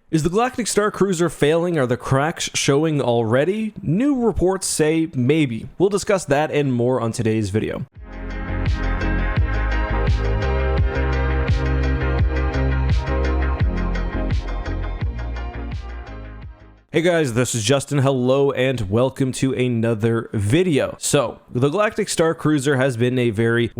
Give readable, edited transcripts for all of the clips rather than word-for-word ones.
Is the Galactic Starcruiser failing? Are the cracks showing already? New reports say maybe. We'll discuss that and more on today's video. Hey guys, this is Justin. Hello and welcome to another video. So, the Galactic Starcruiser has been a very,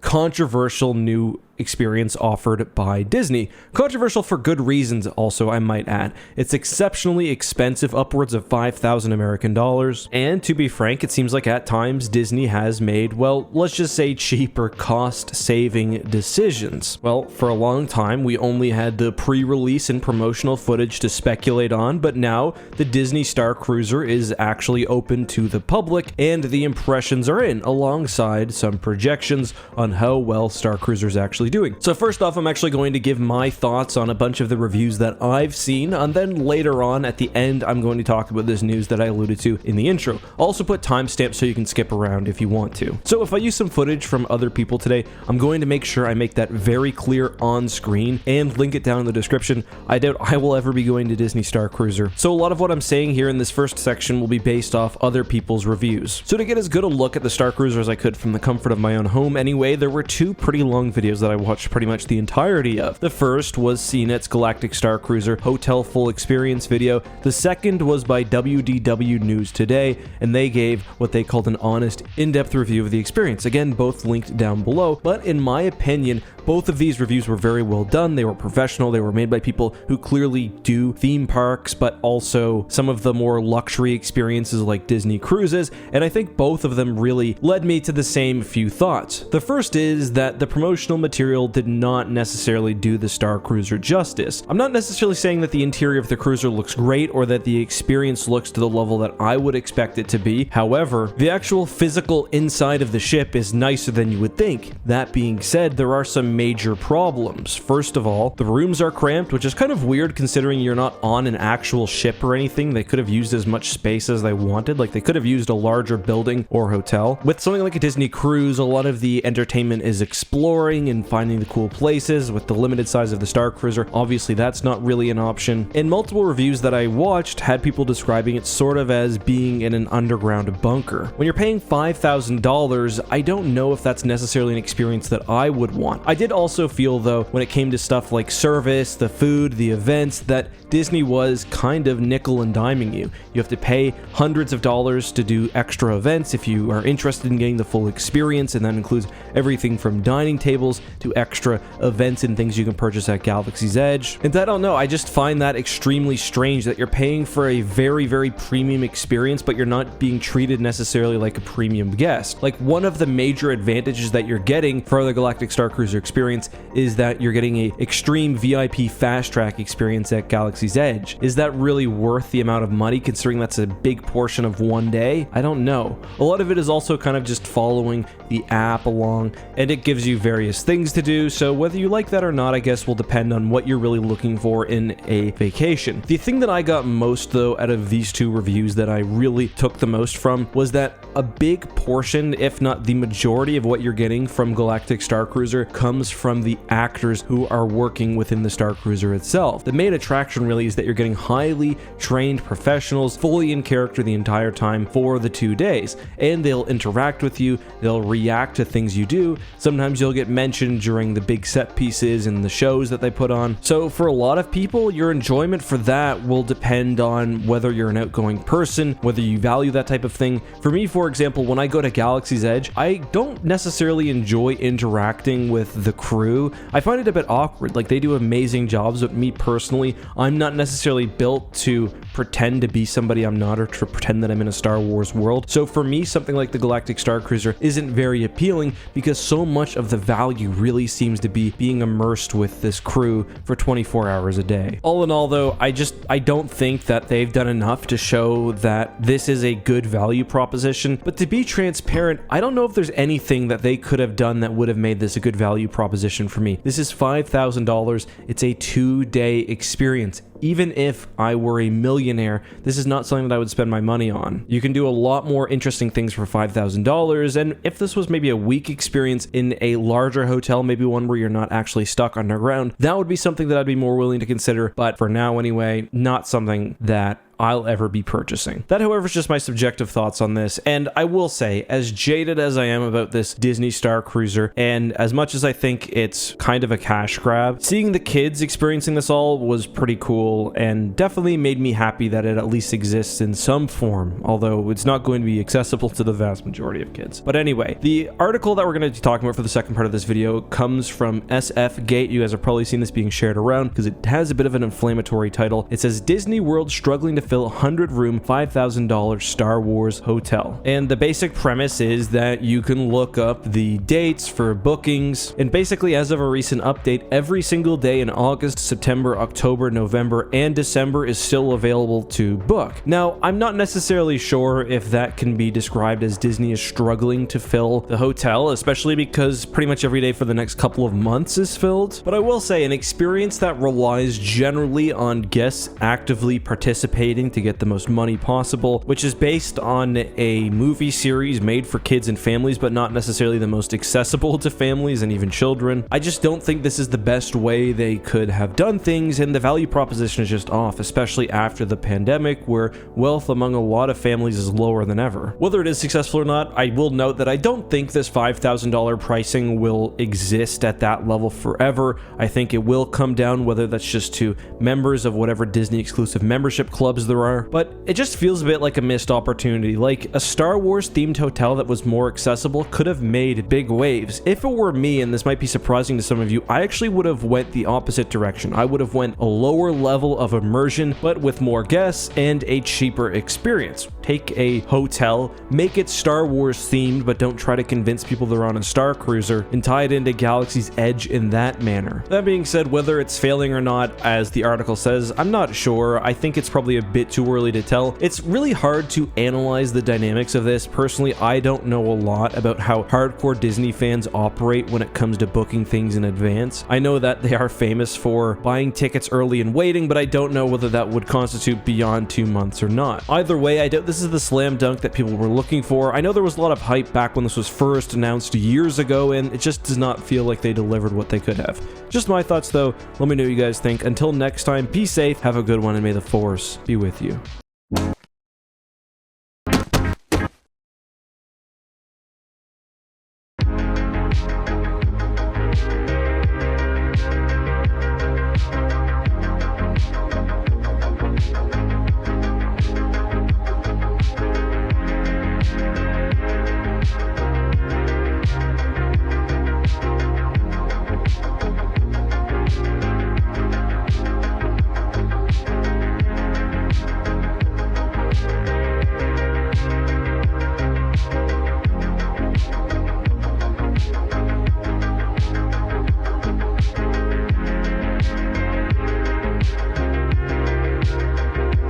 controversial new experience offered by Disney. Controversial for good reasons also, I might add. It's exceptionally expensive, upwards of $5,000 American dollars. And to be frank, it seems like at times Disney has made, let's just say cheaper cost-saving decisions. Well, for a long time, we only had the pre-release and promotional footage to speculate on, but now the Disney Starcruiser is actually open to the public and the impressions are in, alongside some projections on how well Starcruiser is actually doing. So first off, I'm actually going to give my thoughts on a bunch of the reviews that I've seen, and then later on at the end, I'm going to talk about this news that I alluded to in the intro. I'll also put timestamps so you can skip around if you want to. So if I use some footage from other people today, I'm going to make sure I make that very clear on screen and link it down in the description. I doubt I will ever be going to Disney Starcruiser. So a lot of what I'm saying here in this first section will be based off other people's reviews. So to get as good a look at the Starcruiser as I could from the comfort of my own home anyway, there were two pretty long videos that I watched pretty much the entirety of. The first was CNET's Galactic Starcruiser Hotel Full Experience video. The second was by WDW News Today, and they gave what they called an honest, in-depth review of the experience. Again, both linked down below, but in my opinion, both of these reviews were very well done. They were professional. They were made by people who clearly do theme parks, but also some of the more luxury experiences like Disney cruises, and I think both of them really led me to the same few thoughts. The first is that the promotional material did not necessarily do the Starcruiser justice. I'm not necessarily saying that the interior of the cruiser looks great or that the experience looks to the level that I would expect it to be. However, the actual physical inside of the ship is nicer than you would think. That being said, there are some major problems. First of all, the rooms are cramped, which is kind of weird considering you're not on an actual ship or anything. They could have used as much space as they wanted. Like, they could have used a larger building or hotel. With something like a Disney cruise, a lot of the entertainment is exploring and finding the cool places. With the limited size of the Starcruiser, obviously that's not really an option. And multiple reviews that I watched had people describing it sort of as being in an underground bunker. When you're paying $5,000, I don't know if that's necessarily an experience that I would want. I did also feel, though, when it came to stuff like service, the food, the events, that Disney was kind of nickel and diming you. You have to pay hundreds of dollars to do extra events if you are interested in getting the full experience, and that includes everything from dining tables to extra events and things you can purchase at Galaxy's Edge. And I don't know, I just find that extremely strange that you're paying for a very, very premium experience, but you're not being treated necessarily like a premium guest. Like, one of the major advantages that you're getting for the Galactic Starcruiser experience is that you're getting a extreme VIP fast track experience at Galaxy's Edge. Is that really worth the amount of money considering that's a big portion of one day? I don't know. A lot of it is also kind of just following the app along, and it gives you various things to do, so whether you like that or not, I guess will depend on what you're really looking for in a vacation. The thing that I got most, though, out of these two reviews that I really took the most from was that a big portion, if not the majority of what you're getting from Galactic Starcruiser comes from the actors who are working within the Starcruiser itself. The main attraction really is that you're getting highly trained professionals fully in character the entire time for the 2 days, and they'll interact with you, they'll react to things you do. Sometimes you'll get mentioned during the big set pieces and the shows that they put on. So for a lot of people, your enjoyment for that will depend on whether you're an outgoing person, whether you value that type of thing. For me, for example, when I go to Galaxy's Edge, I don't necessarily enjoy interacting with the crew. I find it a bit awkward. Like, they do amazing jobs, but me personally, I'm not necessarily built to pretend to be somebody I'm not or to pretend that I'm in a Star Wars world. So for me, something like the Galactic Starcruiser isn't very appealing because so much of the value really seems to be being immersed with this crew for 24 hours a day. All in all, though, I don't think that they've done enough to show that this is a good value proposition. But to be transparent, I don't know if there's anything that they could have done that would have made this a good value proposition for me. This is $5,000. It's a 2-day experience. even if I were a millionaire, this is not something that I would spend my money on. You can do a lot more interesting things for $5,000, and if this was maybe a week experience in a larger hotel, maybe one where you're not actually stuck underground, that would be something that I'd be more willing to consider, but for now anyway, not something that I'll ever be purchasing. That, however, is just my subjective thoughts on this, and I will say, as jaded as I am about this Disney Starcruiser, and as much as I think it's kind of a cash grab, seeing the kids experiencing this all was pretty cool, and definitely made me happy that it at least exists in some form, although it's not going to be accessible to the vast majority of kids. But anyway, the article that we're going to be talking about for the second part of this video comes from SF Gate. You guys have probably seen this being shared around because it has a bit of an inflammatory title. It says, Disney World struggling to fill 100-room, $5,000 Star Wars hotel. And the basic premise is that you can look up the dates for bookings, and basically as of a recent update, every single day in August, September, October, November, and December is still available to book. Now, I'm not necessarily sure if that can be described as Disney is struggling to fill the hotel, especially because pretty much every day for the next couple of months is filled. But I will say, an experience that relies generally on guests actively participating to get the most money possible, which is based on a movie series made for kids and families, but not necessarily the most accessible to families and even children. I just don't think this is the best way they could have done things, and the value proposition is just off, especially after the pandemic, where wealth among a lot of families is lower than ever. Whether it is successful or not, I will note that I don't think this $5,000 pricing will exist at that level forever. I think it will come down, whether that's just to members of whatever Disney exclusive membership clubs there are, but it just feels a bit like a missed opportunity. Like, a Star Wars themed hotel that was more accessible could have made big waves. If it were me, and this might be surprising to some of you, I actually would have went the opposite direction. I would have went a lower level of immersion, but with more guests and a cheaper experience. Take a hotel, make it Star Wars themed, but don't try to convince people they're on a Starcruiser, and tie it into Galaxy's Edge in that manner. That being said, whether it's failing or not, as the article says, I'm not sure. I think it's probably a bit too early to tell. It's really hard to analyze the dynamics of this. Personally, I don't know a lot about how hardcore Disney fans operate when it comes to booking things in advance. I know that they are famous for buying tickets early and waiting, but I don't know whether that would constitute beyond 2 months or not. Either way, I doubt this is the slam dunk that people were looking for. I know there was a lot of hype back when this was first announced years ago, and it just does not feel like they delivered what they could have. Just my thoughts though. Let me know what you guys think. Until next time, be safe, have a good one, and may the Force be with you.